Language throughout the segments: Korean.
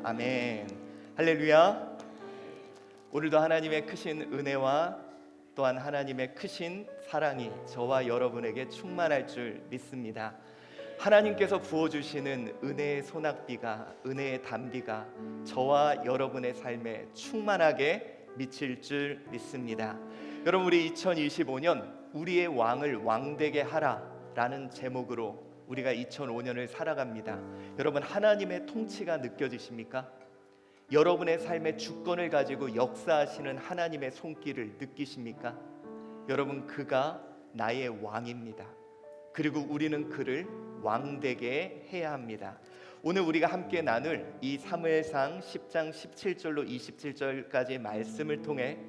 아멘. 할렐루야. 오늘도 하나님의 크신 은혜와 또한 하나님의 크신 사랑이 저와 여러분에게 충만할 줄 믿습니다. 하나님께서 부어주시는 은혜의 소낙비가, 은혜의 단비가 저와 여러분의 삶에 충만하게 미칠 줄 믿습니다. 여러분, 우리 2025년 우리의 왕을 왕되게 하라 라는 제목으로 우리가 2005년을 살아갑니다. 여러분, 하나님의 통치가 느껴지십니까? 여러분의 삶의 주권을 가지고 역사하시는 하나님의 손길을 느끼십니까? 여러분, 그가 나의 왕입니다. 그리고 우리는 그를 왕되게 해야 합니다. 오늘 우리가 함께 나눌 이 사무엘상 10장 17절로 27절까지의 말씀을 통해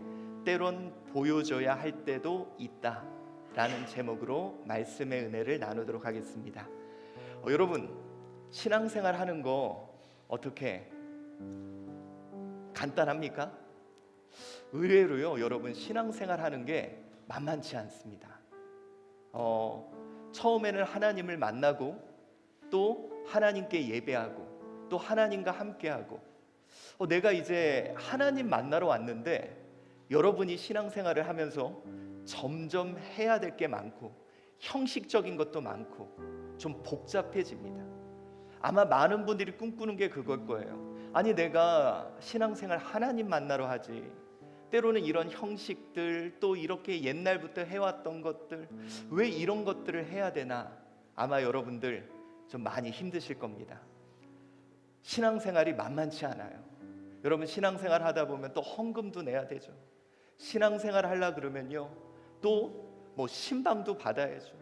때론 보여줘야 할 때도 있다 라는 제목으로 말씀의 은혜를 나누도록 하겠습니다. 여러분, 신앙생활 하는 거 어떻게 간단합니까? 의외로요, 여러분, 신앙생활 하는 게 만만치 않습니다. 처음에는 하나님을 만나고 또 하나님께 예배하고 또 하나님과 함께하고 내가 이제 하나님 만나러 왔는데, 여러분이 신앙생활을 하면서 점점 해야 될 게 많고 형식적인 것도 많고 좀 복잡해집니다. 아마 많은 분들이 꿈꾸는 게 그걸 거예요. 아니, 내가 신앙생활 하나님 만나러 하지, 때로는 이런 형식들, 또 이렇게 옛날부터 해왔던 것들, 왜 이런 것들을 해야 되나? 아마 여러분들 좀 많이 힘드실 겁니다. 신앙생활이 만만치 않아요. 여러분, 신앙생활 하다 보면 또 헌금도 내야 되죠. 신앙생활 하려 그러면요, 또 뭐 신방도 받아야죠.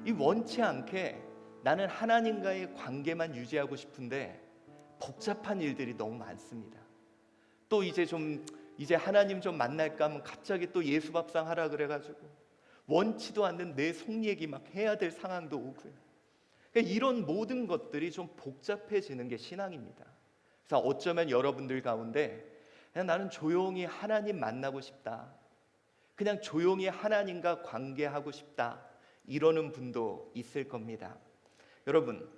이 원치 않게 나는 하나님과의 관계만 유지하고 싶은데 복잡한 일들이 너무 많습니다. 또 이제 하나님 좀 만날까 하면 갑자기 또 예수밥상 하라 그래가지고 원치도 않는 내 속 얘기 막 해야 될 상황도 오고요. 그러니까 이런 모든 것들이 좀 복잡해지는 게 신앙입니다. 그래서 어쩌면 여러분들 가운데 그냥 나는 조용히 하나님 만나고 싶다, 그냥 조용히 하나님과 관계하고 싶다, 이러는 분도 있을 겁니다. 여러분,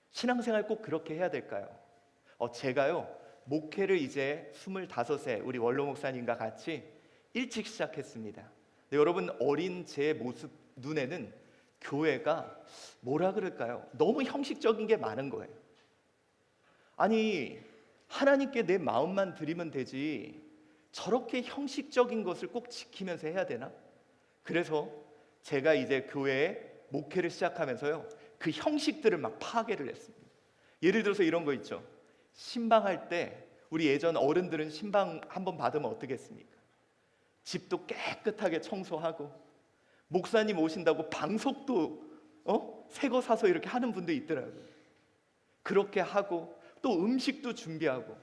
신앙생활 꼭 그렇게 해야 될까요? 제가요, 목회를 이제 25세 우리 원로 목사님과 같이 일찍 시작했습니다. 여러분, 어린 제 모습 눈에는 교회가 뭐라 그럴까요? 너무 형식적인 게 많은 거예요. 아니, 하나님께 내 마음만 드리면 되지 저렇게 형식적인 것을 꼭 지키면서 해야 되나? 그래서 제가 이제 교회에 목회를 시작하면서요, 그 형식들을 막 파괴를 했습니다. 예를 들어서 이런 거 있죠. 신방할 때 우리 예전 어른들은 신방 한번 받으면 어떻게 했습니까? 집도 깨끗하게 청소하고, 목사님 오신다고 방석도 새 거 사서 이렇게 하는 분도 있더라고요. 그렇게 하고 또 음식도 준비하고.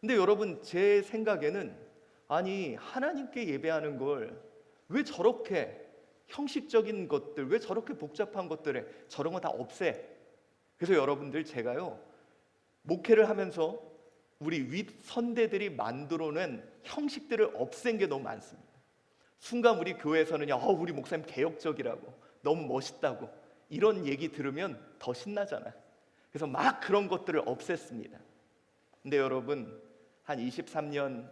근데 여러분, 제 생각에는 아니, 하나님께 예배하는 걸 왜 저렇게 형식적인 것들, 왜 저렇게 복잡한 것들에 저런 거 다 없애? 그래서 여러분들, 제가요, 목회를 하면서 우리 윗 선대들이 만들어낸 형식들을 없앤 게 너무 많습니다. 순간 우리 교회에서는요, 우리 목사님 개혁적이라고, 너무 멋있다고 이런 얘기 들으면 더 신나잖아요. 그래서 막 그런 것들을 없앴습니다. 근데 여러분, 한 23년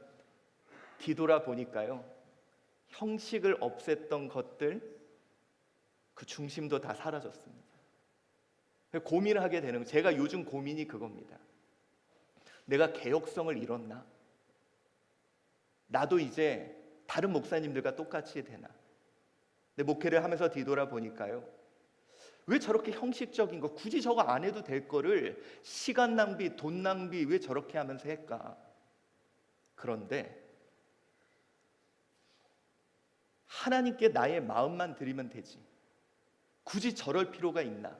뒤돌아 보니까요, 형식을 없앴던 것들, 그 중심도 다 사라졌습니다. 고민을 하게 되는, 제가 요즘 고민이 그겁니다. 내가 개혁성을 잃었나? 나도 이제 다른 목사님들과 똑같이 되나? 근데 목회를 하면서 뒤돌아 보니까요, 왜 저렇게 형식적인 거, 굳이 저거 안 해도 될 거를 시간 낭비, 돈 낭비 왜 저렇게 하면서 할까? 그런데 하나님께 나의 마음만 드리면 되지, 굳이 저럴 필요가 있나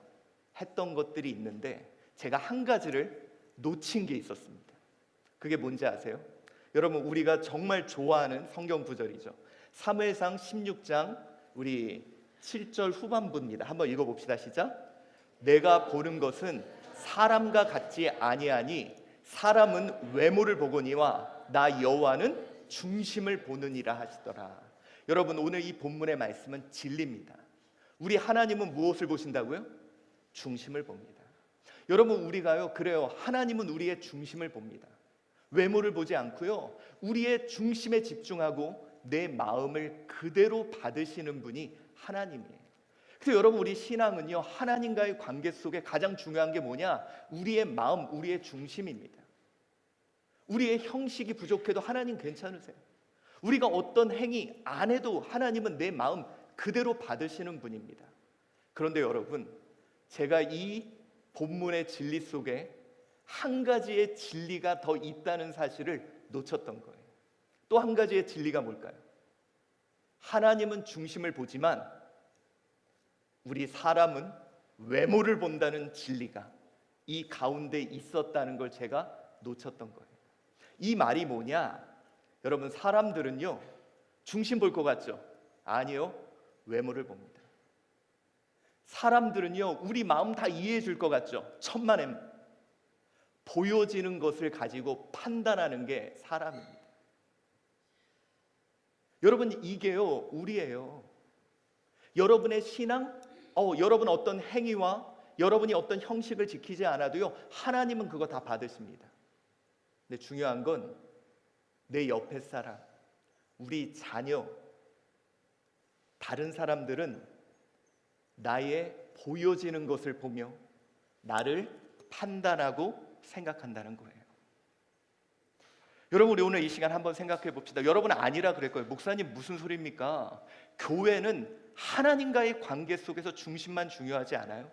했던 것들이 있는데, 제가 한 가지를 놓친 게 있었습니다. 그게 뭔지 아세요? 여러분, 우리가 정말 좋아하는 성경 구절이죠. 사무엘상 16장 우리 7절 후반부입니다. 한번 읽어봅시다. 시작. 내가 보는 것은 사람과 같지 아니하니 사람은 외모를 보거니와 나 여호와는 중심을 보느니라 하시더라. 여러분, 오늘 이 본문의 말씀은 진리입니다. 우리 하나님은 무엇을 보신다고요? 중심을 봅니다. 여러분 우리가요 그래요. 하나님은 우리의 중심을 봅니다. 외모를 보지 않고요. 우리의 중심에 집중하고 내 마음을 그대로 받으시는 분이 하나님이에요. 그래서 여러분 우리 신앙은요 하나님과의 관계 속에 가장 중요한 게 뭐냐? 우리의 마음, 우리의 중심입니다. 우리의 형식이 부족해도 하나님 괜찮으세요. 우리가 어떤 행위 안 해도 하나님은 내 마음 그대로 받으시는 분입니다. 그런데 여러분 제가 이 본문의 진리 속에 한 가지의 진리가 더 있다는 사실을 놓쳤던 거예요. 또 한 가지의 진리가 뭘까요? 하나님은 중심을 보지만 우리 사람은 외모를 본다는 진리가 이 가운데 있었다는 걸 제가 놓쳤던 거예요. 이 말이 뭐냐? 여러분 사람들은요 중심 볼 것 같죠? 아니요, 외모를 봅니다. 사람들은요 우리 마음 다 이해해 줄 것 같죠? 천만에 보여지는 것을 가지고 판단하는 게 사람입니다. 여러분 이게요 우리예요. 여러분의 신앙, 여러분 어떤 행위와 여러분이 어떤 형식을 지키지 않아도요 하나님은 그거 다 받으십니다. 근데 중요한 건 내 옆에 사람, 우리 자녀, 다른 사람들은 나의 보여지는 것을 보며 나를 판단하고 생각한다는 거예요. 여러분 우리 오늘 이 시간 한번 생각해 봅시다. 여러분 아니라 그럴 거예요. 목사님 무슨 소리입니까? 교회는 하나님과의 관계 속에서 중심만 중요하지 않아요?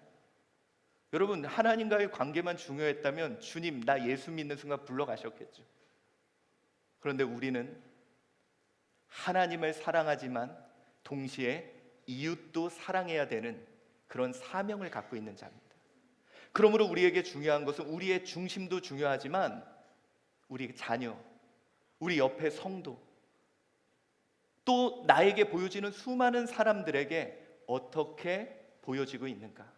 여러분 하나님과의 관계만 중요했다면 주님 나 예수 믿는 순간 불러가셨겠죠. 그런데 우리는 하나님을 사랑하지만 동시에 이웃도 사랑해야 되는 그런 사명을 갖고 있는 자입니다. 그러므로 우리에게 중요한 것은 우리의 중심도 중요하지만 우리 자녀, 우리 옆에 성도, 또 나에게 보여지는 수많은 사람들에게 어떻게 보여지고 있는가.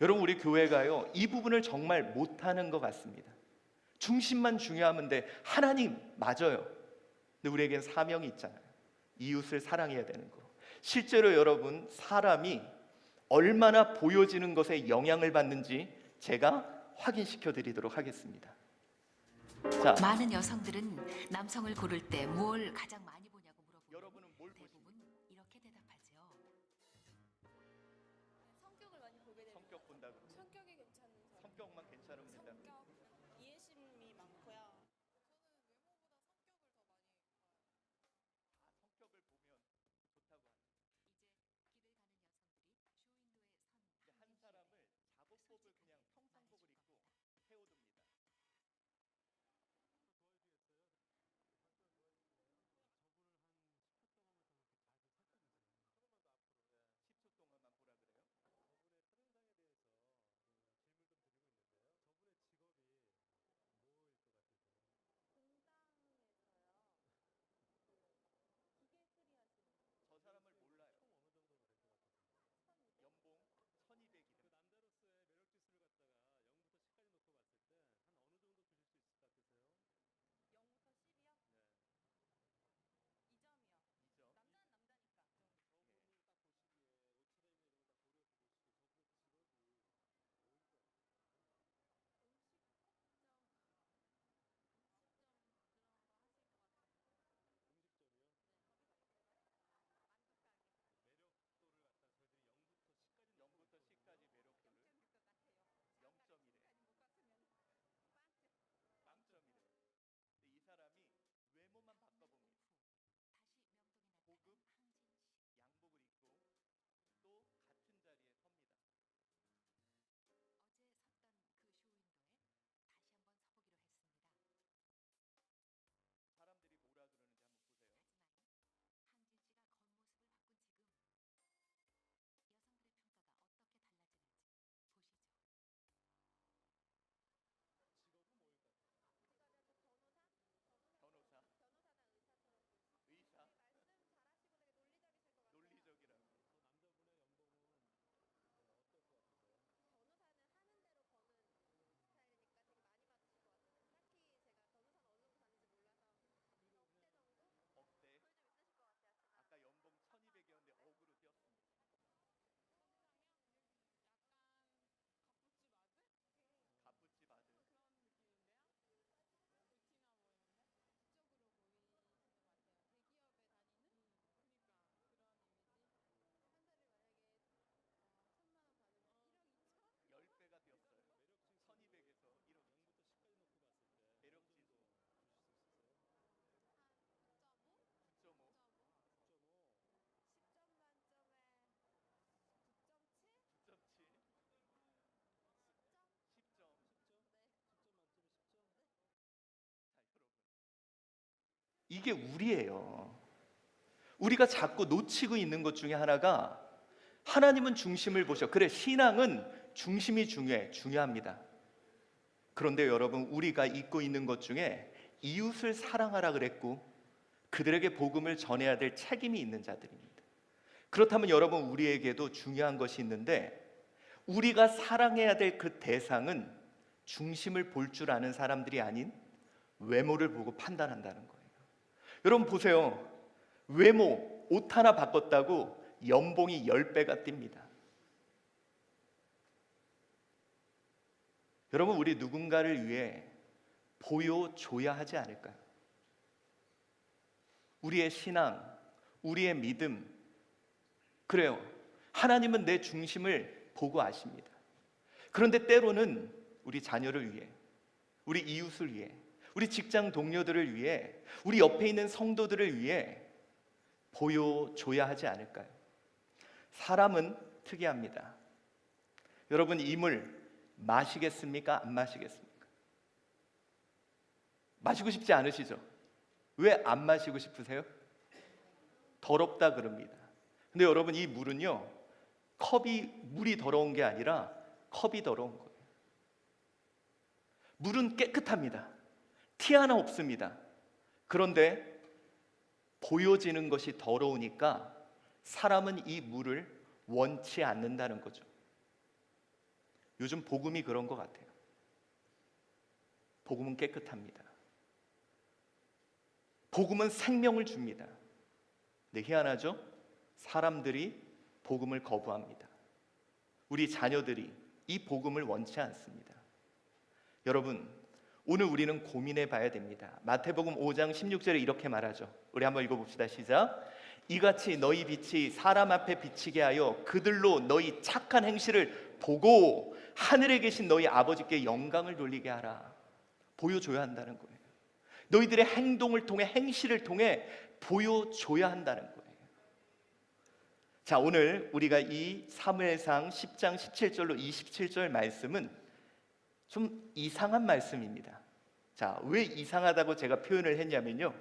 여러분 우리 교회가요 이 부분을 정말 못하는 것 같습니다. 중심만 중요하면 돼. 하나님 맞아요. 근데 우리에겐 사명이 있잖아요. 이웃을 사랑해야 되는 거. 실제로 여러분 사람이 얼마나 보여지는 것에 영향을 받는지 제가 확인시켜 드리도록 하겠습니다. 자, 많은 여성들은 남성을 고를 때 뭘 가장 많이 보냐고 물어보면 여러분은 뭘 대부분 이렇게 대답하죠. 성격을 많이 보게 됩니다. 성격 본다고? 성격이 괜찮은 사람. 성격만 괜찮으면 된다. 성격, 이해심이 많고요. 성격을 보면 좋다고 하는. 이제 길을 가는 여성들이 쇼윈도에 선 한 사람을 작업복을 그냥 평상복을 입고 세워둡니다. 이게 우리예요. 우리가 자꾸 놓치고 있는 것 중에 하나가 하나님은 중심을 보셔. 그래, 신앙은 중심이 중요합니다. 그런데 여러분, 우리가 잊고 있는 것 중에 이웃을 사랑하라 그랬고 그들에게 복음을 전해야 될 책임이 있는 자들입니다. 그렇다면 여러분, 우리에게도 중요한 것이 있는데 우리가 사랑해야 될 그 대상은 중심을 볼 줄 아는 사람들이 아닌 외모를 보고 판단한다는 거예요. 여러분 보세요. 외모, 옷 하나 바꿨다고 연봉이 10배가 뜁니다. 여러분, 우리 누군가를 위해 보여줘야 하지 않을까요? 우리의 신앙, 우리의 믿음, 그래요. 하나님은 내 중심을 보고 아십니다. 그런데 때로는 우리 자녀를 위해, 우리 이웃을 위해, 우리 직장 동료들을 위해, 우리 옆에 있는 성도들을 위해 보여줘야 하지 않을까요? 사람은 특이합니다. 여러분, 이 물 마시겠습니까? 안 마시겠습니까? 마시고 싶지 않으시죠? 왜 안 마시고 싶으세요? 더럽다 그럽니다. 근데 여러분, 이 물은요, 물이 더러운 게 아니라 컵이 더러운 거예요. 물은 깨끗합니다. 티 하나 없습니다. 그런데 보여지는 것이 더러우니까 사람은 이 물을 원치 않는다는 거죠. 요즘 복음이 그런 것 같아요. 복음은 깨끗합니다. 복음은 생명을 줍니다. 근데 희한하죠? 사람들이 복음을 거부합니다. 우리 자녀들이 이 복음을 원치 않습니다. 여러분, 오늘 우리는 고민해 봐야 됩니다. 마태복음 5장 16절에 이렇게 말하죠. 우리 한번 읽어봅시다. 시작. 이같이 너희 빛이 사람 앞에 비치게 하여 그들로 너희 착한 행실을 보고 하늘에 계신 너희 아버지께 영광을 돌리게 하라. 보여줘야 한다는 거예요. 너희들의 행동을 통해, 행실을 통해 보여줘야 한다는 거예요. 자, 오늘 우리가 이 사무엘상 10장 17절로 27절 말씀은 좀 이상한 말씀입니다. 자, 왜 이상하다고 제가 표현을 했냐면요,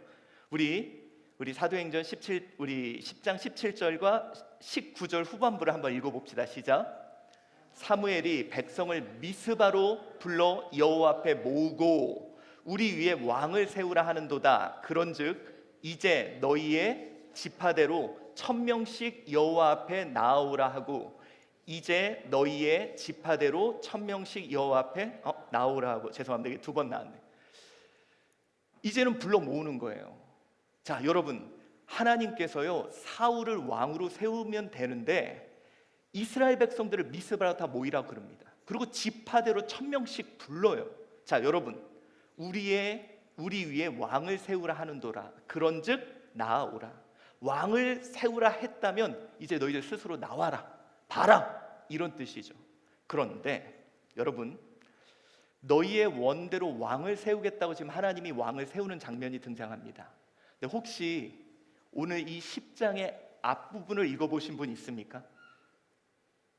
우리 사도행전 10장 17절과 19절 후반부를 한번 읽어봅시다. 시작. 사무엘이 백성을 미스바로 불러 여호와 앞에 모으고 우리 위에 왕을 세우라 하는도다. 그런즉 이제 너희의 지파대로 1000명씩 여호와 앞에 나아오라 하고, 이제 너희의 지파대로 1000명씩 여호와 앞에 나오라 하고, 죄송합니다, 이게 2번 나왔네. 이제는 불러 모으는 거예요. 자, 여러분, 하나님께서요, 사울을 왕으로 세우면 되는데 이스라엘 백성들을 미스바로 다 모이라 그럽니다. 그리고 지파대로 1000명씩 불러요. 자, 여러분, 우리 위에 왕을 세우라 하는도라. 그런즉 나아오라. 왕을 세우라 했다면 이제 너희들 스스로 나와라, 봐라, 이런 뜻이죠. 그런데 여러분, 너희의 원대로 왕을 세우겠다고 지금 하나님이 왕을 세우는 장면이 등장합니다. 근데 혹시 오늘 이 10장의 앞부분을 읽어보신 분 있습니까?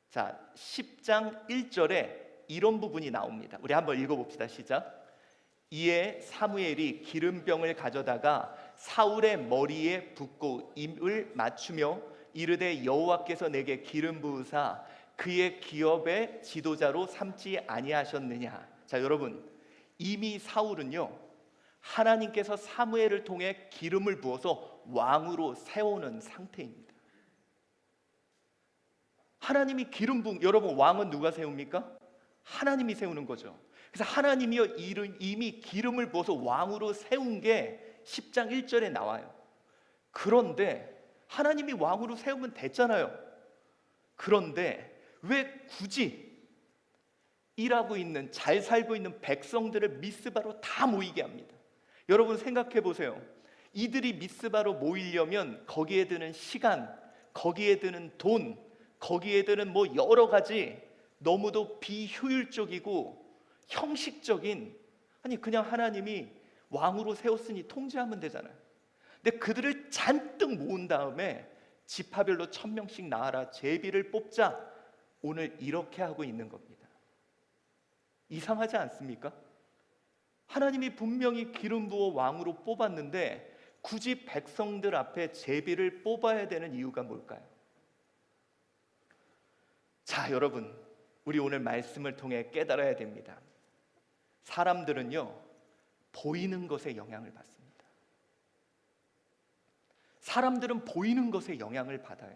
자, 10장 1절에 이런 부분이 나옵니다. 우리 한번 읽어봅시다. 시작. 이에 사무엘이 기름병을 가져다가 사울의 머리에 붓고 입을 맞추며 이르되 여호와께서 내게 기름 부으사 그의 기업의 지도자로 삼지 아니하셨느냐. 자, 여러분, 이미 사울은요, 하나님께서 사무엘을 통해 기름을 부어서 왕으로 세우는 상태입니다. 하나님이 기름 부은, 여러분, 왕은 누가 세웁니까? 하나님이 세우는 거죠. 그래서 하나님이요, 이미 기름을 부어서 왕으로 세운 게 10장 1절에 나와요. 그런데 하나님이 왕으로 세우면 됐잖아요. 그런데 왜 굳이 일하고 있는, 잘 살고 있는 백성들을 미스바로 다 모이게 합니다. 여러분 생각해 보세요. 이들이 미스바로 모이려면 거기에 드는 시간, 거기에 드는 돈, 거기에 드는 뭐 여러 가지 너무도 비효율적이고 형식적인, 아니 그냥 하나님이 왕으로 세웠으니 통제하면 되잖아요. 근데 그들을 잔뜩 모은 다음에 지파별로 1000명씩 나와라, 제비를 뽑자, 오늘 이렇게 하고 있는 겁니다. 이상하지 않습니까? 하나님이 분명히 기름 부어 왕으로 뽑았는데 굳이 백성들 앞에 제비를 뽑아야 되는 이유가 뭘까요? 자, 여러분, 우리 오늘 말씀을 통해 깨달아야 됩니다. 사람들은요, 보이는 것에 영향을 받습니다. 사람들은 보이는 것에 영향을 받아요.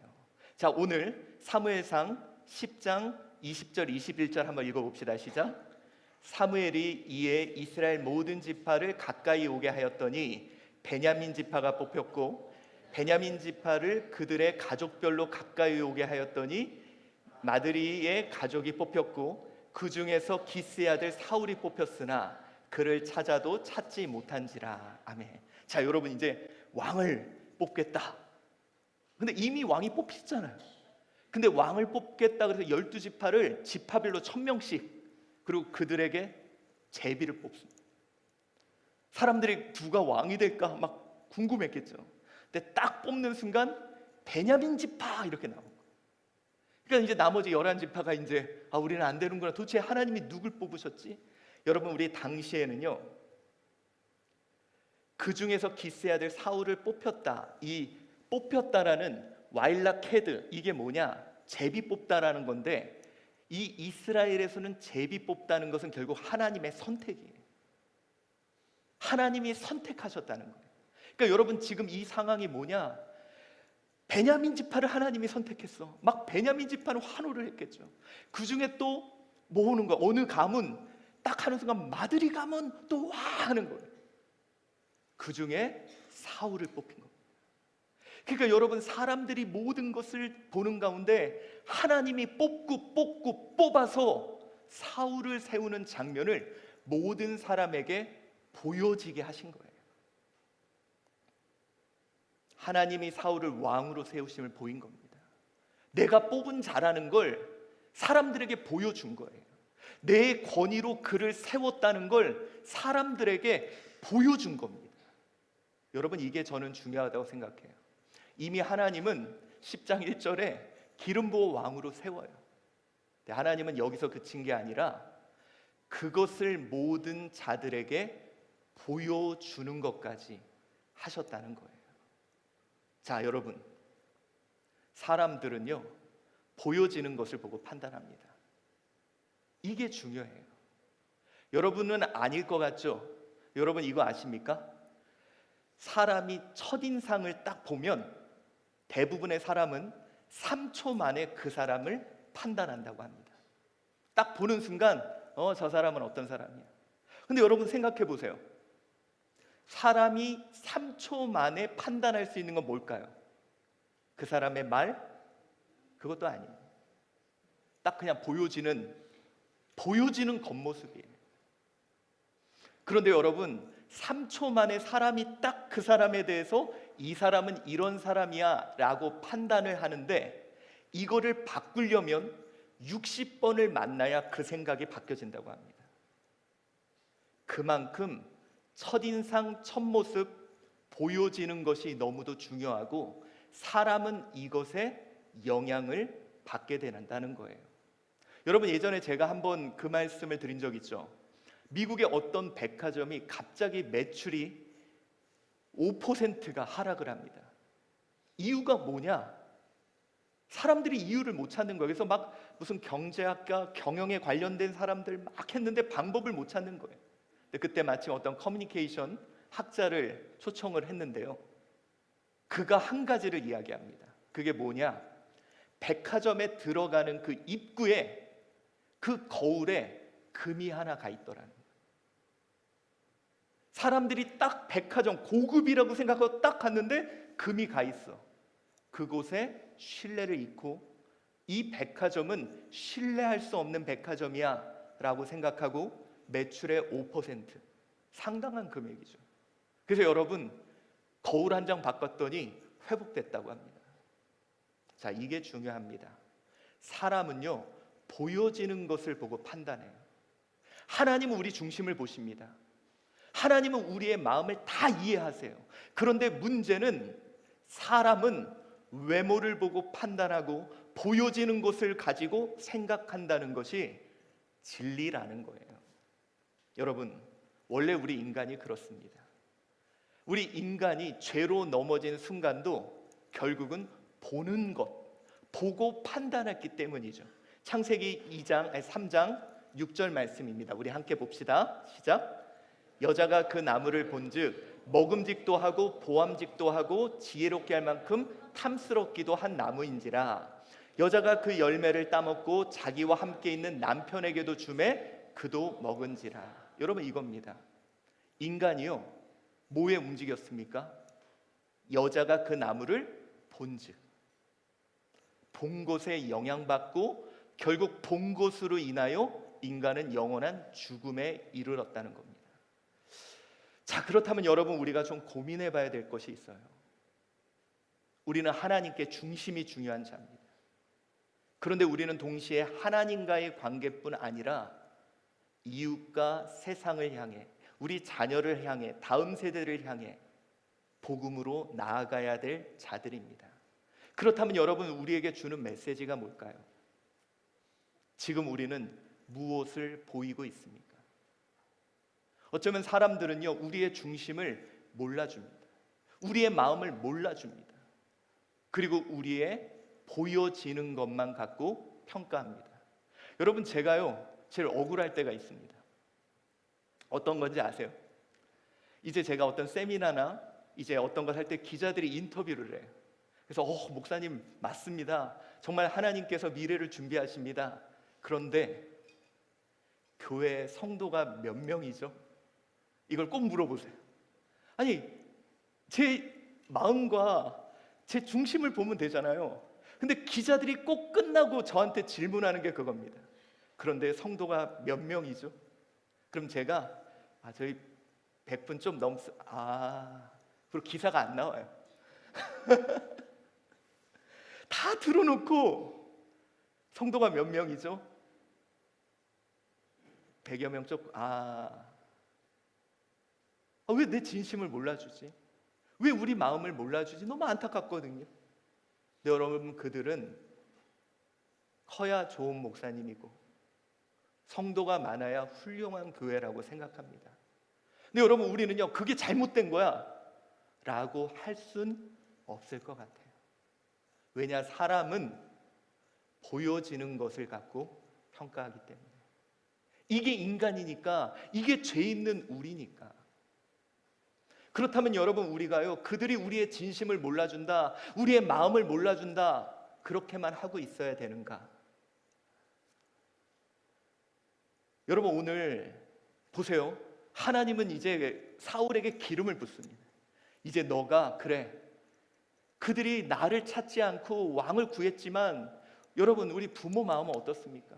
자, 오늘 사무엘상 10장 20절 21절 한번 읽어봅시다. 시작. 사무엘이 이에 이스라엘 모든 지파를 가까이 오게 하였더니 베냐민 지파가 뽑혔고, 베냐민 지파를 그들의 가족별로 가까이 오게 하였더니 마드리의 가족이 뽑혔고, 그 중에서 기스의 아들 사울이 뽑혔으나 그를 찾아도 찾지 못한지라. 아멘. 자, 여러분, 이제 왕을 뽑겠다. 근데 이미 왕이 뽑혔잖아요. 근데 왕을 뽑겠다 그래서 12지파를 지파별로 1000명씩, 그리고 그들에게 제비를 뽑습니다. 사람들이 누가 왕이 될까 막 궁금했겠죠. 근데 딱 뽑는 순간 베냐민 지파 이렇게 나온 거예요. 그러니까 이제 나머지 11지파가 이제 우리는 안 되는구나. 도대체 하나님이 누굴 뽑으셨지? 여러분, 우리 당시에는요, 그 중에서 기스의 아들 사울을 뽑혔다. 이 뽑혔다라는 와일라 캐드, 이게 뭐냐? 제비 뽑다라는 건데, 이 이스라엘에서는 제비 뽑다는 것은 결국 하나님의 선택이에요. 하나님이 선택하셨다는 거예요. 그러니까 여러분, 지금 이 상황이 뭐냐? 베냐민 지파를 하나님이 선택했어. 막 베냐민 지파는 환호를 했겠죠. 그 중에 또 모으는 거, 어느 가문 딱 하는 순간 마드리 가문 또 와 하는 거예요. 그 중에 사울을 뽑힌 겁니다. 그러니까 여러분, 사람들이 모든 것을 보는 가운데 하나님이 뽑고 뽑아서 사울을 세우는 장면을 모든 사람에게 보여지게 하신 거예요. 하나님이 사울을 왕으로 세우심을 보인 겁니다. 내가 뽑은 자라는 걸 사람들에게 보여준 거예요. 내 권위로 그를 세웠다는 걸 사람들에게 보여준 겁니다. 여러분, 이게 저는 중요하다고 생각해요. 이미 하나님은 10장 1절에 기름 부어 왕으로 세워요. 하나님은 여기서 그친 게 아니라 그것을 모든 자들에게 보여주는 것까지 하셨다는 거예요. 자, 여러분, 사람들은요, 보여지는 것을 보고 판단합니다. 이게 중요해요. 여러분은 아닐 것 같죠? 여러분, 이거 아십니까? 사람이 첫인상을 딱 보면 대부분의 사람은 3초 만에 그 사람을 판단한다고 합니다. 딱 보는 순간 저 사람은 어떤 사람이야. 근데 여러분, 생각해 보세요. 사람이 3초 만에 판단할 수 있는 건 뭘까요? 그 사람의 말? 그것도 아니에요. 딱 그냥 보여지는 겉모습이에요. 그런데 여러분, 3초 만에 사람이 딱 그 사람에 대해서 이 사람은 이런 사람이야 라고 판단을 하는데, 이거를 바꾸려면 60번을 만나야 그 생각이 바뀌어진다고 합니다. 그만큼 첫인상, 첫모습, 보여지는 것이 너무도 중요하고 사람은 이것에 영향을 받게 된다는 거예요. 여러분, 예전에 제가 한번 그 말씀을 드린 적 있죠. 미국의 어떤 백화점이 갑자기 매출이 5%가 하락을 합니다. 이유가 뭐냐? 사람들이 이유를 못 찾는 거예요. 그래서 막 무슨 경제학과, 경영에 관련된 사람들 막 했는데 방법을 못 찾는 거예요. 근데 그때 마침 어떤 커뮤니케이션 학자를 초청을 했는데요, 그가 한 가지를 이야기합니다. 그게 뭐냐? 백화점에 들어가는 그 입구에, 그 거울에 금이 하나 가 있더라는 거예요. 사람들이 딱 백화점 고급이라고 생각하고 딱 갔는데 금이 가 있어. 그곳에 신뢰를 잃고 이 백화점은 신뢰할 수 없는 백화점이야 라고 생각하고 매출의 5%, 상당한 금액이죠. 그래서 여러분, 거울 한 장 바꿨더니 회복됐다고 합니다. 자, 이게 중요합니다. 사람은요, 보여지는 것을 보고 판단해요. 하나님은 우리 중심을 보십니다. 하나님은 우리의 마음을 다 이해하세요. 그런데 문제는 사람은 외모를 보고 판단하고 보여지는 것을 가지고 생각한다는 것이 진리라는 거예요. 여러분, 원래 우리 인간이 그렇습니다. 우리 인간이 죄로 넘어진 순간도 결국은 보는 것, 보고 판단했기 때문이죠. 창세기 3장 6절 말씀입니다. 우리 함께 봅시다. 시작. 여자가 그 나무를 본즉 먹음직도 하고 보암직도 하고 지혜롭게 할 만큼 탐스럽기도 한 나무인지라. 여자가 그 열매를 따먹고 자기와 함께 있는 남편에게도 주매 그도 먹은지라. 여러분, 이겁니다. 인간이요, 뭐에 움직였습니까? 여자가 그 나무를 본즉, 본 곳에 영향받고 결국 본 곳으로 인하여 인간은 영원한 죽음에 이르렀다는 겁니다. 자, 그렇다면 여러분, 우리가 좀 고민해 봐야 될 것이 있어요. 우리는 하나님께 중심이 중요한 자입니다. 그런데 우리는 동시에 하나님과의 관계뿐 아니라 이웃과 세상을 향해, 우리 자녀를 향해, 다음 세대를 향해 복음으로 나아가야 될 자들입니다. 그렇다면 여러분, 우리에게 주는 메시지가 뭘까요? 지금 우리는 무엇을 보이고 있습니까? 어쩌면 사람들은요, 우리의 중심을 몰라줍니다. 우리의 마음을 몰라줍니다. 그리고 우리의 보여지는 것만 갖고 평가합니다. 여러분, 제가요, 제일 억울할 때가 있습니다. 어떤 건지 아세요? 이제 제가 어떤 세미나나 이제 어떤 걸 할 때 기자들이 인터뷰를 해요. 그래서 목사님 맞습니다. 정말 하나님께서 미래를 준비하십니다. 그런데 교회 성도가 몇 명이죠? 이걸 꼭 물어보세요. 아니, 제 마음과 제 중심을 보면 되잖아요. 근데 기자들이 꼭 끝나고 저한테 질문하는 게 그겁니다. 그런데 성도가 몇 명이죠? 그럼 제가 저희 100분 좀 그리고 기사가 안 나와요. 다 들어놓고 성도가 몇 명이죠? 100여 명 쪽. 왜 내 진심을 몰라주지? 왜 우리 마음을 몰라주지? 너무 안타깝거든요. 근데 여러분, 그들은 커야 좋은 목사님이고 성도가 많아야 훌륭한 교회라고 생각합니다. 근데 여러분, 우리는요, 그게 잘못된 거야 라고 할 순 없을 것 같아요. 왜냐, 사람은 보여지는 것을 갖고 평가하기 때문에. 이게 인간이니까, 이게 죄 있는 우리니까. 그렇다면 여러분, 우리가요, 그들이 우리의 진심을 몰라준다, 우리의 마음을 몰라준다, 그렇게만 하고 있어야 되는가? 여러분, 오늘 보세요. 하나님은 이제 사울에게 기름을 붓습니다. 이제 너가, 그래, 그들이 나를 찾지 않고 왕을 구했지만, 여러분, 우리 부모 마음은 어떻습니까?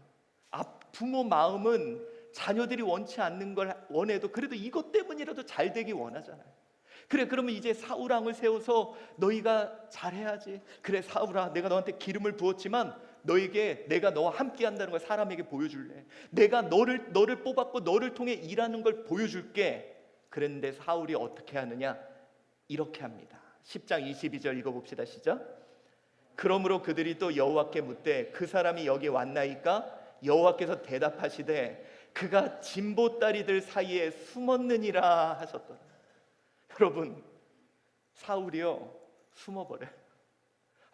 부모 마음은 자녀들이 원치 않는 걸 원해도 그래도 이것 때문이라도 잘 되기 원하잖아요. 그래, 그러면 이제 사울왕을 세워서 너희가 잘해야지. 그래, 사울아, 내가 너한테 기름을 부었지만 너에게 내가 너와 함께 한다는 걸 사람에게 보여줄래. 내가 너를 뽑았고 너를 통해 일하는 걸 보여줄게. 그랬는데 사울이 어떻게 하느냐? 이렇게 합니다. 10장 22절 읽어봅시다. 시작. 그러므로 그들이 또 여호와께 묻되 그 사람이 여기 왔나이까? 여호와께서 대답하시되 그가 진보다리들 사이에 숨었느니라 하셨더라. 여러분, 사울이요, 숨어버려요.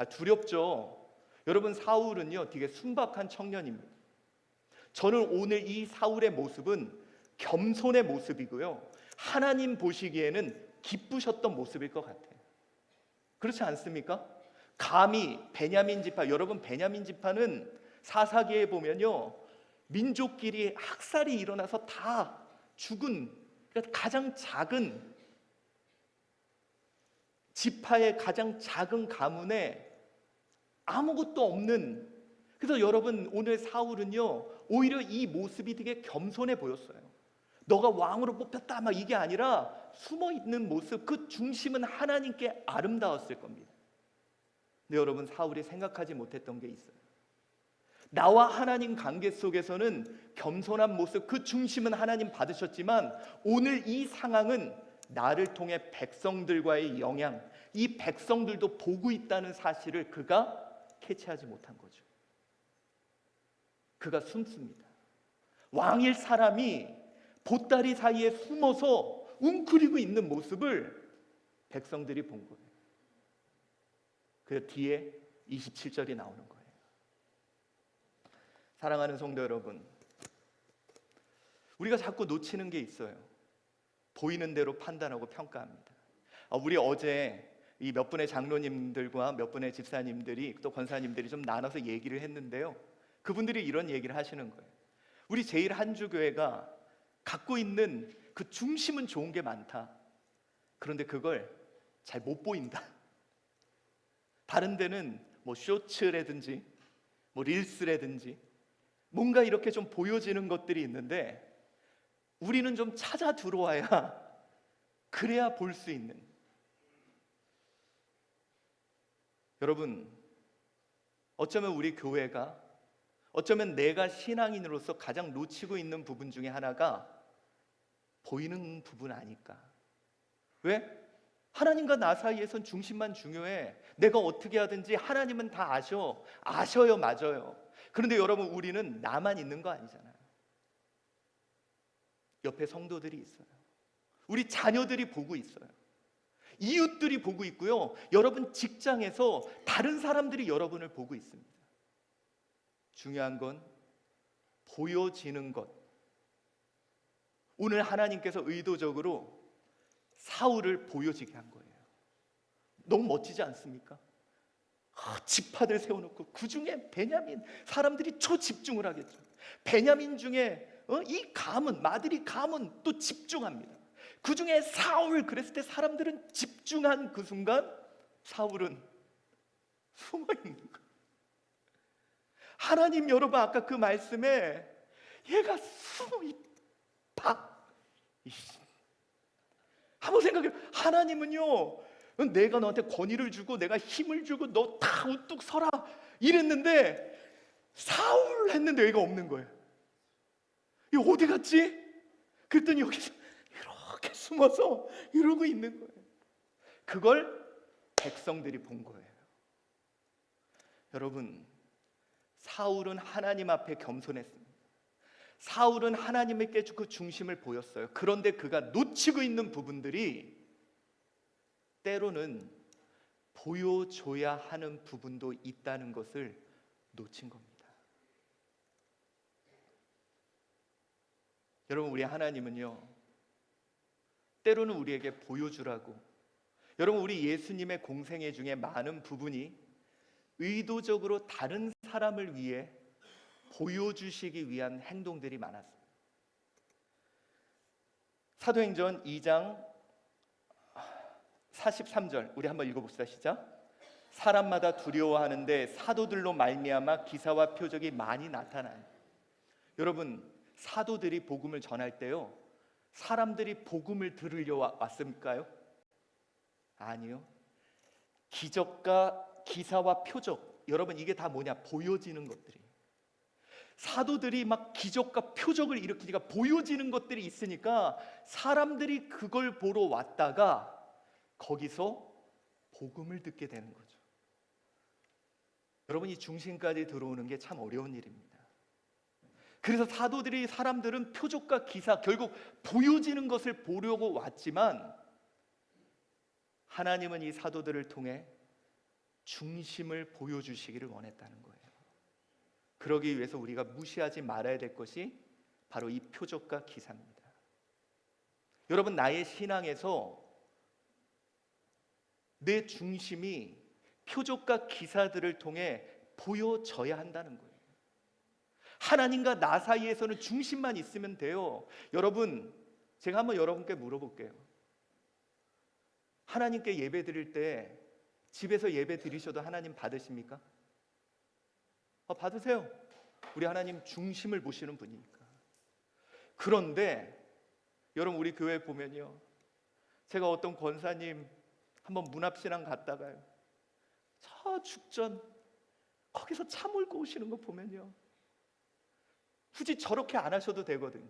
두렵죠. 여러분, 사울은요, 되게 순박한 청년입니다. 저는 오늘 이 사울의 모습은 겸손의 모습이고요, 하나님 보시기에는 기쁘셨던 모습일 것 같아요. 그렇지 않습니까? 감히 베냐민 지파, 여러분, 베냐민 지파는 사사기에 보면요, 민족끼리 학살이 일어나서 다 죽은, 그러니까 가장 작은 지파의 가장 작은 가문에 아무것도 없는, 그래서 여러분, 오늘 사울은요, 오히려 이 모습이 되게 겸손해 보였어요. 너가 왕으로 뽑혔다 막 이게 아니라 숨어있는 모습, 그 중심은 하나님께 아름다웠을 겁니다. 근데 여러분, 사울이 생각하지 못했던 게 있어요. 나와 하나님 관계 속에서는 겸손한 모습, 그 중심은 하나님 받으셨지만 오늘 이 상황은 나를 통해 백성들과의 영향, 이 백성들도 보고 있다는 사실을 그가 캐치하지 못한 거죠. 그가 숨습니다. 왕일 사람이 보따리 사이에 숨어서 웅크리고 있는 모습을 백성들이 본 거예요. 그 뒤에 27절이 나오는 거예요. 사랑하는 성도 여러분, 우리가 자꾸 놓치는 게 있어요. 보이는 대로 판단하고 평가합니다. 우리 어제 이 몇 분의 장로님들과 몇 분의 집사님들이 또 권사님들이 좀 나눠서 얘기를 했는데요, 그분들이 이런 얘기를 하시는 거예요. 우리 제1한주교회가 갖고 있는 그 중심은 좋은 게 많다. 그런데 그걸 잘 못 보인다. 다른 데는 뭐 쇼츠라든지 뭐 릴스라든지 뭔가 이렇게 좀 보여지는 것들이 있는데 우리는 좀 찾아 들어와야 그래야 볼 수 있는. 여러분, 어쩌면 우리 교회가, 어쩌면 내가 신앙인으로서 가장 놓치고 있는 부분 중에 하나가 보이는 부분 아닐까. 왜? 하나님과 나 사이에선 중심만 중요해. 내가 어떻게 하든지 하나님은 다 아셔요. 맞아요. 그런데 여러분, 우리는 나만 있는 거 아니잖아요. 옆에 성도들이 있어요. 우리 자녀들이 보고 있어요. 이웃들이 보고 있고요. 여러분 직장에서 다른 사람들이 여러분을 보고 있습니다. 중요한 건 보여지는 것. 오늘 하나님께서 의도적으로 사울을 보여지게 한 거예요. 너무 멋지지 않습니까? 지파들 세워놓고 그 중에 베냐민, 사람들이 초집중을 하겠죠. 베냐민 중에 이 가문, 마들이 가문 또 집중합니다. 그 중에 사울, 그랬을 때 사람들은 집중한 그 순간 사울은 숨어 있는 거예요. 하나님, 여러분 아까 그 말씀에 얘가 숨어 있다. 한번 생각해요. 하나님은요, 내가 너한테 권위를 주고 내가 힘을 주고 너 다 우뚝 서라 이랬는데 사울 했는데 얘가 없는 거예요. 이 어디 갔지? 그랬더니 여기서 이렇게 숨어서 이러고 있는 거예요. 그걸 백성들이 본 거예요. 여러분, 사울은 하나님 앞에 겸손했습니다. 사울은 하나님께 그 중심을 보였어요. 그런데 그가 놓치고 있는 부분들이 때로는 보여줘야 하는 부분도 있다는 것을 놓친 겁니다. 여러분, 우리 하나님은요, 때로는 우리에게 보여주라고, 여러분 우리 예수님의 공생애 중에 많은 부분이 의도적으로 다른 사람을 위해 보여주시기 위한 행동들이 많았어요. 사도행전 2장 43절 우리 한번 읽어봅시다. 시작. 사람마다 두려워하는데 사도들로 말미암아 기사와 표적이 많이 나타나요. 여러분, 사도들이 복음을 전할 때요, 사람들이 복음을 들으려 왔습니까요? 아니요. 기적과 기사와 표적, 여러분 이게 다 뭐냐? 보여지는 것들이. 사도들이 막 기적과 표적을 일으키니까 보여지는 것들이 있으니까 사람들이 그걸 보러 왔다가 거기서 복음을 듣게 되는 거죠. 여러분, 이 중심까지 들어오는 게 참 어려운 일입니다. 그래서 사람들은 표적과 기사, 결국 보여지는 것을 보려고 왔지만 하나님은 이 사도들을 통해 중심을 보여주시기를 원했다는 거예요. 그러기 위해서 우리가 무시하지 말아야 될 것이 바로 이 표적과 기사입니다. 여러분, 나의 신앙에서 내 중심이 표적과 기사들을 통해 보여져야 한다는 거예요. 하나님과 나 사이에서는 중심만 있으면 돼요. 여러분, 제가 한번 여러분께 물어볼게요. 하나님께 예배 드릴 때 집에서 예배 드리셔도 하나님 받으십니까? 받으세요. 우리 하나님 중심을 보시는 분이니까. 그런데 여러분, 우리 교회 보면요, 제가 어떤 권사님 한번 문합신앙 갔다가요, 저 죽전 거기서 차 몰고 오시는 거 보면요, 굳이 저렇게 안 하셔도 되거든.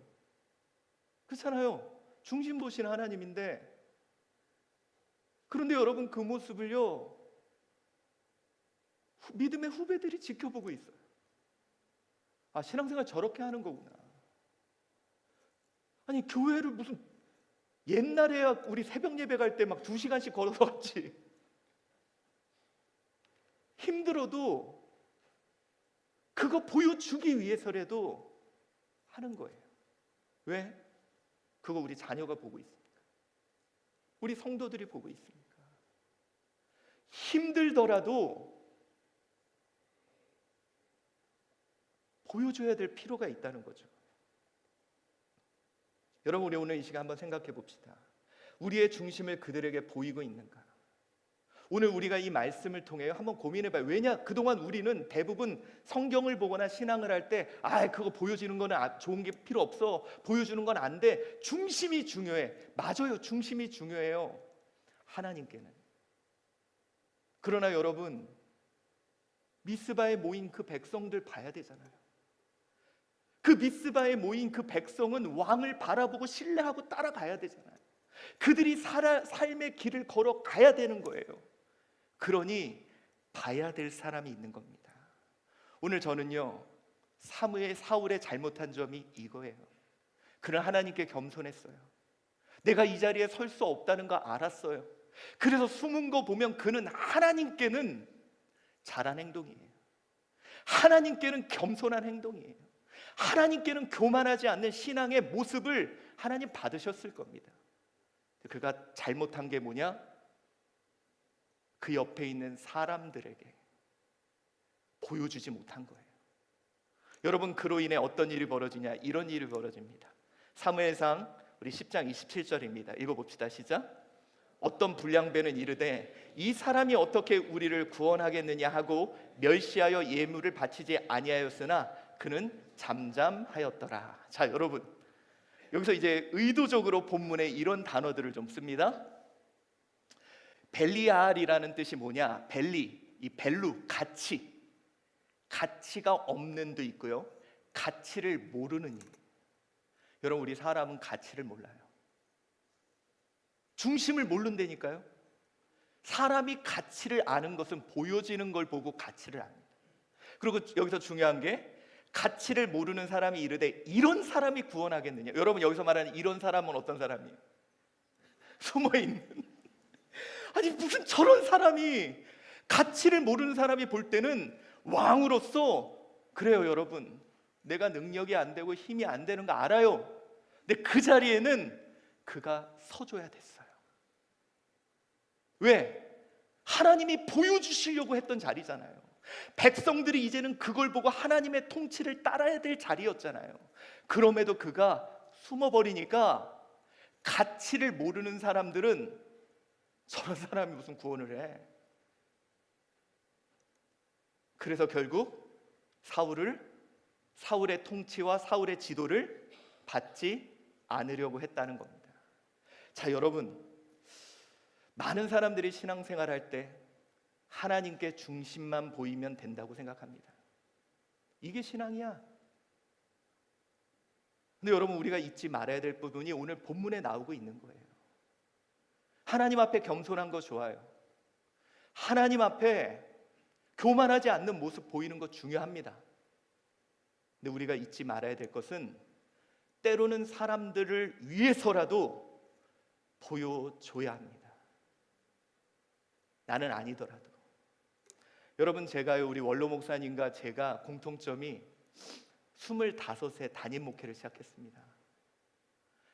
그렇잖아요. 중심 보시는 하나님인데, 그런데 여러분 그 모습을요, 믿음의 후배들이 지켜보고 있어요. 아, 신앙생활 저렇게 하는 거구나. 아니, 교회를 무슨 옛날에야 우리 새벽 예배 갈 때 막 2시간씩 걸어서 갔지. 힘들어도 그거 보여주기 위해서라도 하는 거예요. 왜? 그거 우리 자녀가 보고 있으니까. 우리 성도들이 보고 있으니까. 힘들더라도 보여줘야 될 필요가 있다는 거죠. 여러분, 우리 오늘 이 시간 한번 생각해 봅시다. 우리의 중심을 그들에게 보이고 있는가? 오늘 우리가 이 말씀을 통해 한번 고민해 봐요. 왜냐? 그동안 우리는 대부분 성경을 보거나 신앙을 할 때 그거 보여지는 거는 좋은 게 필요 없어. 보여주는 건 안 돼. 중심이 중요해. 맞아요. 중심이 중요해요. 하나님께는. 그러나 여러분, 미스바에 모인 그 백성들 봐야 되잖아요. 그 미스바에 모인 그 백성은 왕을 바라보고 신뢰하고 따라가야 되잖아요. 그들이 삶의 길을 걸어가야 되는 거예요. 그러니 봐야 될 사람이 있는 겁니다. 오늘 저는요, 사울의 잘못한 점이 이거예요. 그는 하나님께 겸손했어요. 내가 이 자리에 설 수 없다는 거 알았어요. 그래서 숨은 거 보면 그는 하나님께는 잘한 행동이에요. 하나님께는 겸손한 행동이에요. 하나님께는 교만하지 않는 신앙의 모습을 하나님 받으셨을 겁니다. 그가 잘못한 게 뭐냐? 그 옆에 있는 사람들에게 보여주지 못한 거예요. 여러분, 그로 인해 어떤 일이 벌어지냐? 이런 일이 벌어집니다. 사무엘상 우리 10장 27절입니다. 읽어봅시다. 시작. 어떤 불량배는 이르되 이 사람이 어떻게 우리를 구원하겠느냐 하고 멸시하여 예물을 바치지 아니하였으나 그는 잠잠하였더라. 자, 여러분, 여기서 이제 의도적으로 본문에 이런 단어들을 좀 씁니다. 벨리알이라는 뜻이 뭐냐? 벨리, 이 벨루, 가치가 없는 도 있고요, 가치를 모르는 일. 여러분, 우리 사람은 가치를 몰라요. 중심을 모른다니까요. 사람이 가치를 아는 것은 보여지는 걸 보고 가치를 압니다. 그리고 여기서 중요한 게, 가치를 모르는 사람이 이르되 이런 사람이 구원하겠느냐. 여러분, 여기서 말하는 이런 사람은 어떤 사람이에요? 숨어있는, 아니 무슨 저런 사람이, 가치를 모르는 사람이 볼 때는 왕으로서 그래요. 여러분, 내가 능력이 안 되고 힘이 안 되는 거 알아요. 근데 그 자리에는 그가 서줘야 됐어요. 왜? 하나님이 보여주시려고 했던 자리잖아요. 백성들이 이제는 그걸 보고 하나님의 통치를 따라야 될 자리였잖아요. 그럼에도 그가 숨어버리니까 가치를 모르는 사람들은 저런 사람이 무슨 구원을 해. 그래서 결국 사울의 통치와 사울의 지도를 받지 않으려고 했다는 겁니다. 자, 여러분, 많은 사람들이 신앙생활할 때 하나님께 중심만 보이면 된다고 생각합니다. 이게 신앙이야. 근데 여러분, 우리가 잊지 말아야 될 부분이 오늘 본문에 나오고 있는 거예요. 하나님 앞에 겸손한 거 좋아요. 하나님 앞에 교만하지 않는 모습 보이는 거 중요합니다. 근데 우리가 잊지 말아야 될 것은 때로는 사람들을 위해서라도 보여줘야 합니다. 나는 아니더라도. 여러분, 제가요, 우리 원로 목사님과 제가 공통점이 25세 담임 목회를 시작했습니다.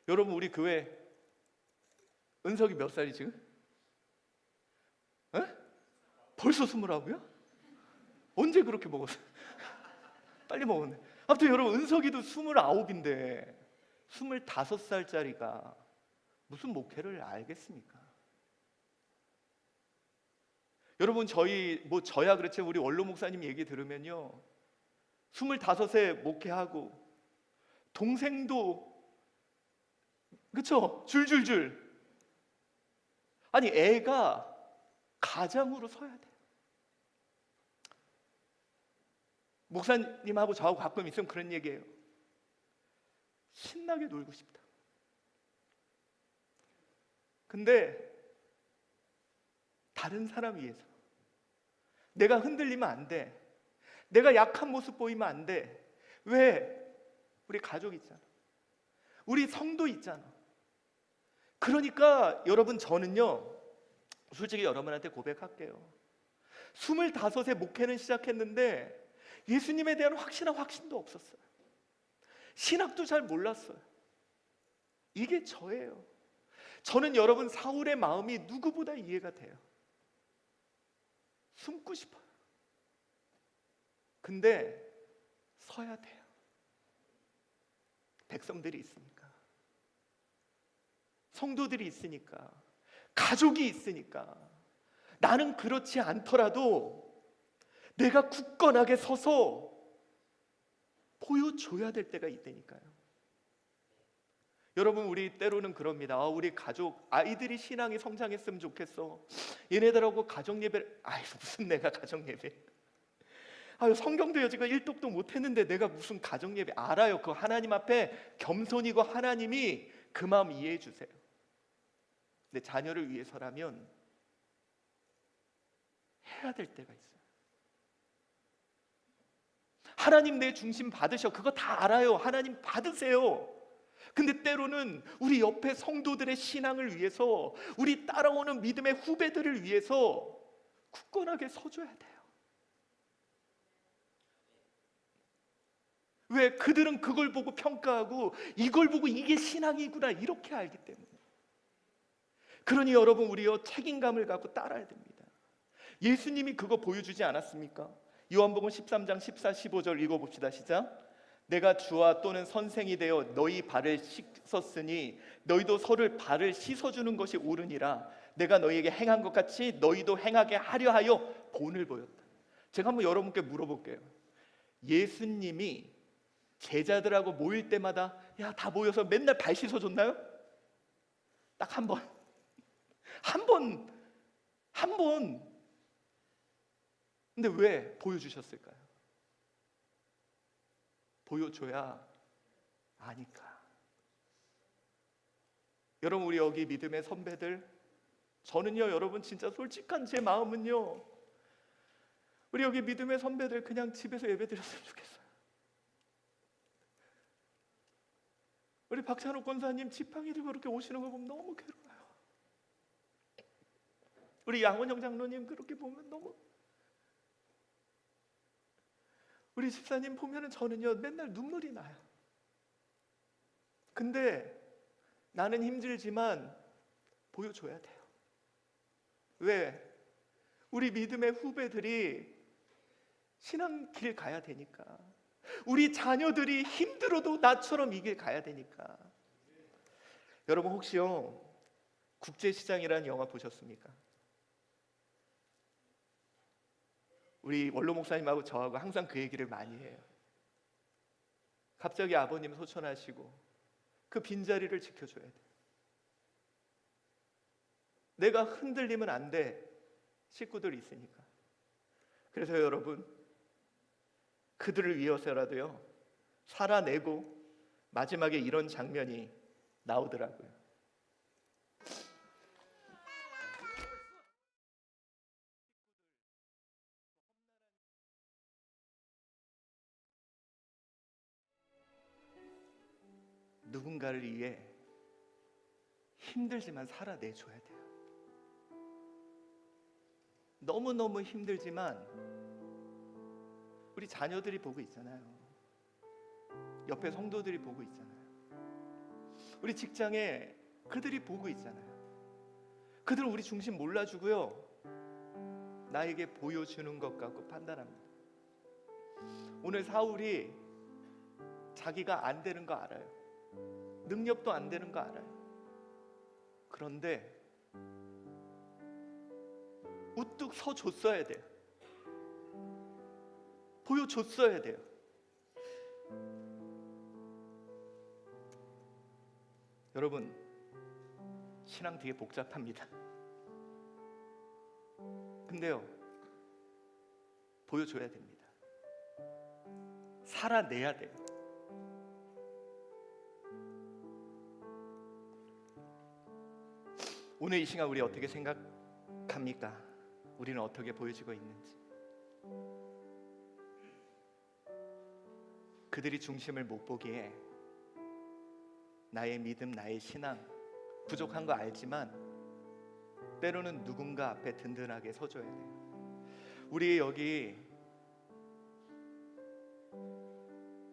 여러분, 우리 교회 은석이 몇 살이 지금? 에? 벌써 29요? 언제 그렇게 먹었어요? 빨리 먹었네. 아무튼 여러분, 은석이도 29인데 25살짜리가 무슨 목회를 알겠습니까? 여러분, 저야 그렇지, 우리 원로 목사님 얘기 들으면요, 25세 목회하고 동생도 그쵸? 줄줄줄. 아니, 애가 가장으로 서야 돼. 목사님하고 저하고 가끔 있으면 그런 얘기예요. 신나게 놀고 싶다. 근데 다른 사람 위해서 내가 흔들리면 안 돼. 내가 약한 모습 보이면 안 돼. 왜? 우리 가족 있잖아. 우리 성도 있잖아. 그러니까 여러분, 저는요 솔직히 여러분한테 고백할게요. 25세 목회는 시작했는데 예수님에 대한 확신도 없었어요. 신학도 잘 몰랐어요. 이게 저예요. 저는 여러분 사울의 마음이 누구보다 이해가 돼요. 숨고 싶어요. 근데 서야 돼요. 백성들이 있으니까, 성도들이 있으니까, 가족이 있으니까. 나는 그렇지 않더라도 내가 굳건하게 서서 보여줘야 될 때가 있다니까요. 여러분, 우리 때로는 그럽니다. 우리 가족, 아이들이 신앙이 성장했으면 좋겠어. 얘네들하고 가정 예배를, 무슨 내가 가정 예배, 성경도 여지가 1독도 못했는데 내가 무슨 가정 예배. 알아요. 그 하나님 앞에 겸손이고 하나님이 그 마음 이해해 주세요. 근데 자녀를 위해서라면 해야 될 때가 있어요. 하나님 내 중심 받으셔. 그거 다 알아요. 하나님 받으세요. 근데 때로는 우리 옆에 성도들의 신앙을 위해서, 우리 따라오는 믿음의 후배들을 위해서 굳건하게 서줘야 돼요. 왜? 그들은 그걸 보고 평가하고 이걸 보고 이게 신앙이구나 이렇게 알기 때문에. 그러니 여러분, 우리요 책임감을 갖고 따라야 됩니다. 예수님이 그거 보여주지 않았습니까? 요한복음 13장 14, 15절 읽어봅시다. 시작. 내가 주와 또는 선생이 되어 너희 발을 씻었으니 너희도 서로 발을 씻어주는 것이 옳으니라. 내가 너희에게 행한 것 같이 너희도 행하게 하려 하여 본을 보였다. 제가 한번 여러분께 물어볼게요. 예수님이 제자들하고 모일 때마다 다 모여서 맨날 발 씻어줬나요? 딱 한 번. 한 번. 근데 왜 보여주셨을까요? 보여줘야 아니까. 여러분, 우리 여기 믿음의 선배들, 저는요 여러분 진짜 솔직한 제 마음은요, 우리 여기 믿음의 선배들 그냥 집에서 예배드렸으면 좋겠어요. 우리 박찬욱 권사님 지팡이를 그렇게 오시는 거 보면 너무 괴로워요. 우리 양원영 장로님 그렇게 보면 너무, 우리 집사님 보면은 저는요 맨날 눈물이 나요. 근데 나는 힘들지만 보여줘야 돼요. 왜? 우리 믿음의 후배들이 신앙 길 가야 되니까. 우리 자녀들이 힘들어도 나처럼 이 길 가야 되니까. 여러분, 혹시요 국제시장이라는 영화 보셨습니까? 우리 원로 목사님하고 저하고 항상 그 얘기를 많이 해요. 갑자기 아버님 소천하시고 그 빈자리를 지켜줘야 돼. 내가 흔들리면 안 돼. 식구들 있으니까. 그래서 여러분, 그들을 위해서라도요 살아내고 마지막에 이런 장면이 나오더라고요. 누군가를 위해 힘들지만 살아내줘야 돼요. 너무너무 힘들지만 우리 자녀들이 보고 있잖아요. 옆에 성도들이 보고 있잖아요. 우리 직장에 그들이 보고 있잖아요. 그들은 우리 중심 몰라주고요 나에게 보여주는 것 같고 판단합니다. 오늘 사울이 자기가 안 되는 거 알아요. 능력도 안 되는 거 알아요. 그런데 우뚝 서줬어야 돼요. 보여줬어야 돼요. 여러분, 신앙 되게 복잡합니다. 근데요 보여줘야 됩니다. 살아내야 돼요. 오늘 이 시간 우리 어떻게 생각합니까? 우리는 어떻게 보여지고 있는지. 그들이 중심을 못 보기에 나의 믿음, 나의 신앙 부족한 거 알지만 때로는 누군가 앞에 든든하게 서줘야 돼요. 우리 여기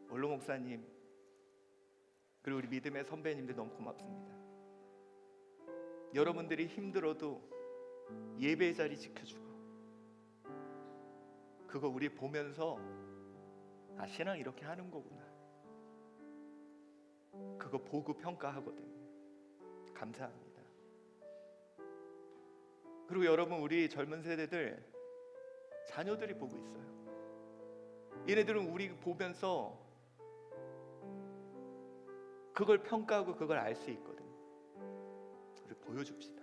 원로 목사님 그리고 우리 믿음의 선배님들 너무 고맙습니다. 여러분들이 힘들어도 예배 자리 지켜주고, 그거 우리 보면서 아, 신앙 이렇게 하는 거구나, 그거 보고 평가하거든요. 감사합니다. 그리고 여러분, 우리 젊은 세대들 자녀들이 보고 있어요. 얘네들은 우리 보면서 그걸 평가하고 그걸 알 수 있거든. 우리 보여줍시다.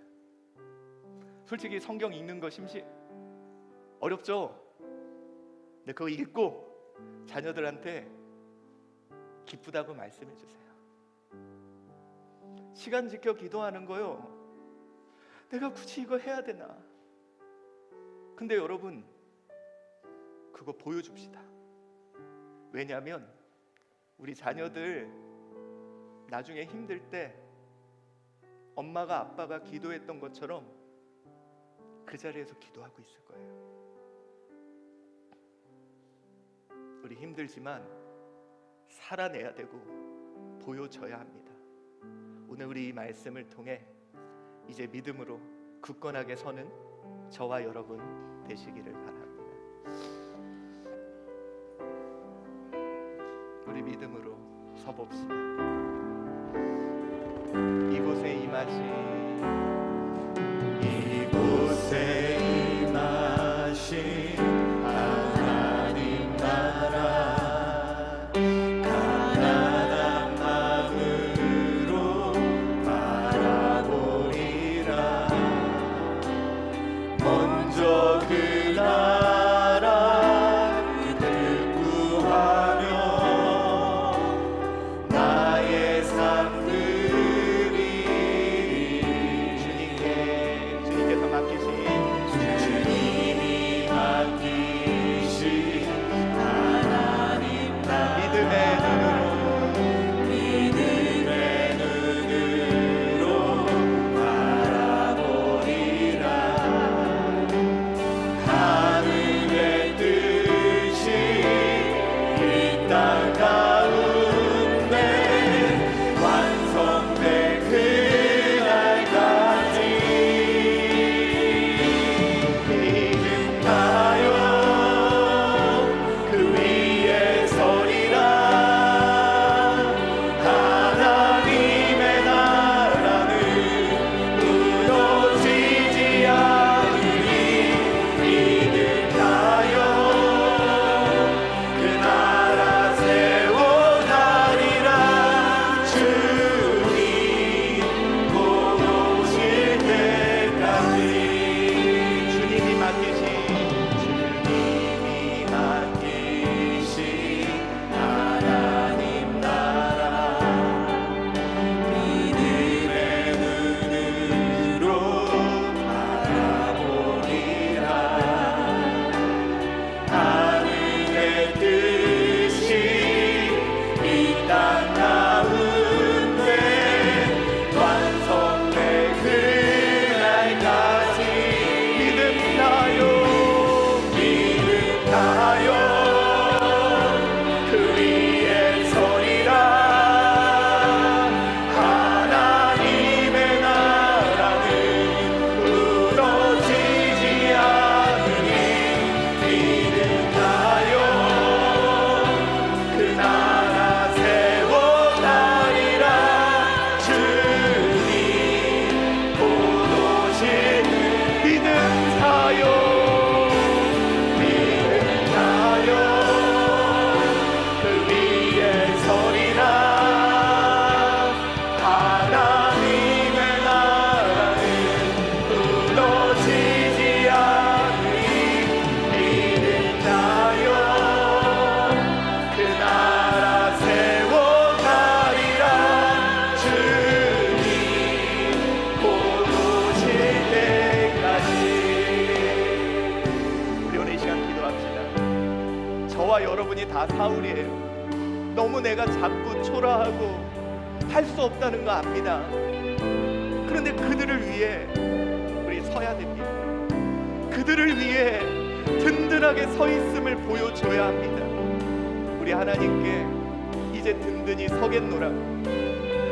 솔직히 성경 읽는 거 어렵죠? 근데 그거 읽고 자녀들한테 기쁘다고 말씀해 주세요. 시간 지켜 기도하는 거요, 내가 굳이 이거 해야 되나? 근데 여러분, 그거 보여줍시다. 왜냐하면 우리 자녀들 나중에 힘들 때 엄마가 아빠가 기도했던 것처럼 그 자리에서 기도하고 있을 거예요. 우리 힘들지만 살아내야 되고 보여줘야 합니다. 오늘 우리 이 말씀을 통해 이제 믿음으로 굳건하게 서는 저와 여러분 되시기를 바랍니다. 우리 믿음으로 서봅시다. 이곳에 임하신 하나님 나라, 가난한 마음으로 바라보리라. 먼저 그 나라 그를 구하며 나의 삶 누리리. 주님께서 맡기신 주님이 맡기신 하나님 나라, 믿음의 눈으로 바라보리라. 하늘의 뜻이 이 땅 가운데 완성될 그날까지 믿음하여 그 위에 서리라. 하나님의 나라는 무너지지 않으리. 믿음하여 그 나라 세워나리라. 주님 곧 오실 때까지. 주님이 맡기신 하나님 나라, 믿음의 눈으로 바라보리라. 하늘의 뜻이 이 땅 가운데 완성될 그날까지 믿음하여 그 위에 서리라. 하나님의 나라는 무너지지 않으니. 믿음하여 그 나라 세워나리라. 주님 곧 오실 믿음하여 그 위에 서리라. 하나님의 나라는 무너지지 않으니. 믿음하여 그 나라 세워나리라. 주님 곧 오실 때까지. 우리 오늘 이 시간 기도합시다. 저와 여러분이 다 사울이에요. 너무 내가 자꾸 초라하고 할 수 없다는 거 압니다. 그런데 그들을 위해 우리 서야 됩니다. 그들을 위해 든든하게 서 있음을 보여줘야 합니다. 우리 하나님께 이제 든든히 서겠노라고.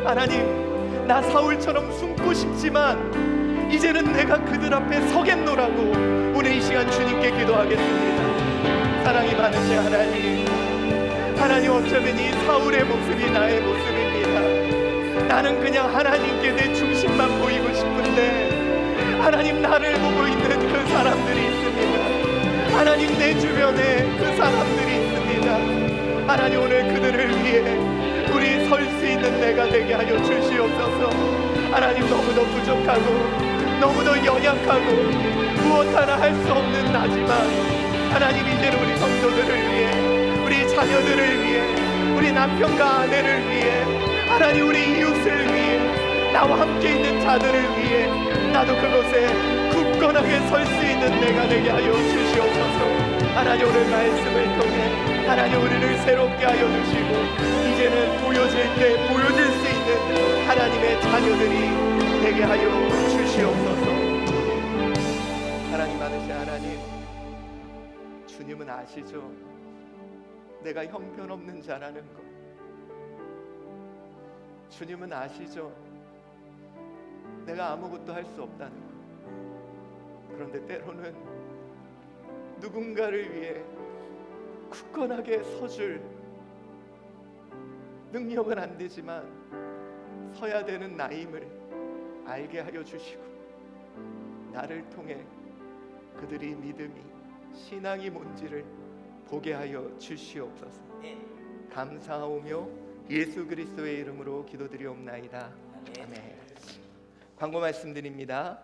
하나님, 나 사울처럼 숨고 싶지만 이제는 내가 그들 앞에 서겠노라고 오늘 이 시간 주님께 기도하겠습니다. 사랑이 많으신 하나님, 하나님, 어쩌면 이 사울의 모습이 나의 모습입니다. 나는 그냥 하나님께 내 중심만 보이고 싶은데 하나님, 나를 보고 있는 그 사람들이 있습니다. 하나님, 내 주변에 그 사람들이 있습니다. 하나님, 오늘 그들을 위해 우리 설 수 있는 내가 되게 하여 주시옵소서. 하나님, 너무도 부족하고 너무도 연약하고 무엇 하나 할 수 없는 나지만 하나님, 이제는 우리 성도들을 위해, 우리 자녀들을 위해, 우리 남편과 아내를 위해, 하나님, 우리 이웃을 위해, 나와 함께 있는 자들을 위해 나도 그곳에 굳건하게 설 수 있는 내가 되게 하여 주시옵소서. 하나님, 오늘 말씀을 통해 하나님 우리를 새롭게 하여 주시고 이제는 보여질 때 보여질 수 있는 하나님의 자녀들이 되게 하여 주시옵소서. 하나님, 많으신 하나님, 주님은 아시죠? 내가 형편없는 자라는 것. 주님은 아시죠? 내가 아무것도 할 수 없다는 것. 그런데 때로는 누군가를 위해 굳건하게 서줄 능력은 안 되지만 서야 되는 나임을 알게 하여 주시고 나를 통해 그들이 믿음이, 신앙이 뭔지를 보게 하여 주시옵소서. 감사하오며 예수 그리스도의 이름으로 기도드리옵나이다. 아멘. 광고 말씀드립니다.